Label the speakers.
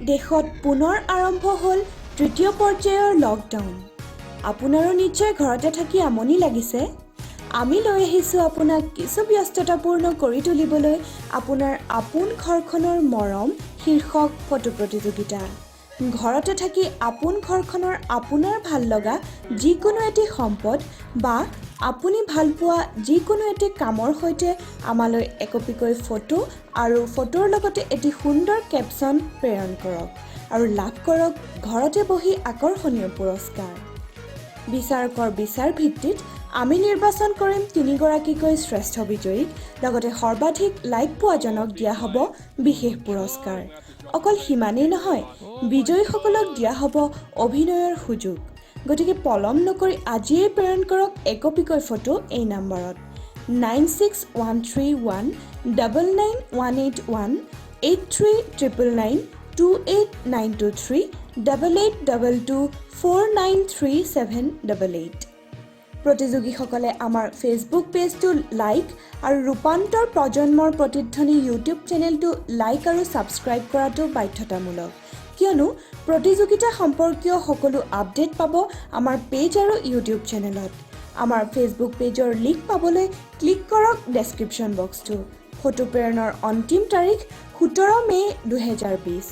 Speaker 1: দেশত পুনৰ আৰম্ভ হ'ল তৃতীয় পৰ্যায়ৰ লকডাউন। আপোনাৰো নিশ্চয় ঘৰতে থাকি আমনি লাগিছে। আমি লৈ আহিছোঁ আপোনাক কিছু ব্যস্ততাপূৰ্ণ কৰি তুলিবলৈ আপোনাৰ আপোন ঘৰখনৰ মৰম শীৰ্ষক ফটো প্ৰতিযোগিতা। ঘৰতে থাকি আপোন ঘৰখনৰ আপোনাৰ ভাল লগা যিকোনো এটি সম্পদ বা আপুনি ভাল পোৱা যিকোনো এটি কামৰ সৈতে আমালৈ একপিকৈ ফটো আৰু ফটোৰ লগতে এটি সুন্দৰ কেপশ্যন প্ৰেৰণ কৰক আৰু লাভ কৰক ঘৰতে বহি আকৰ্ষণীয় পুৰস্কাৰ। বিচাৰকৰ বিচাৰ ভিত্তিত আমি নিৰ্বাচন কৰিম 3গৰাকীকৈ শ্ৰেষ্ঠ বিজয়ীক, লগতে সৰ্বাধিক লাইক পোৱাজনক দিয়া হ'ব বিশেষ পুৰস্কাৰ। অকল সিমানেই নহয়, বিজয়ীসকলক দিয়া হ'ব অভিনয়ৰ সুযোগ। গতিকে পলম নকৰি আজিয়েই প্ৰেৰণ কৰক একপিকৈ ফটো এই নম্বৰত 9613199181 8399928923 8822493788। প্ৰতিযোগীসকলে আমাৰ ফেচবুক পেজটো লাইক আৰু ৰূপান্তৰ প্ৰজন্মৰ প্ৰতিধ্বনি ইউটিউব চেনেলটো লাইক আৰু ছাবস্ক্ৰাইব কৰাটো বাধ্যতামূলক, কিয়নো প্ৰতিযোগিতা সম্পৰ্কীয় সকলো আপডেট পাব আমাৰ পেজ আৰু ইউটিউব চেনেলত। আমাৰ ফেচবুক পেজৰ লিংক পাবলৈ ক্লিক কৰক ডেছক্ৰিপশ্যন বক্সটো। ফটো প্ৰেৰণৰ অন্তিম তাৰিখ 17 মে 2020।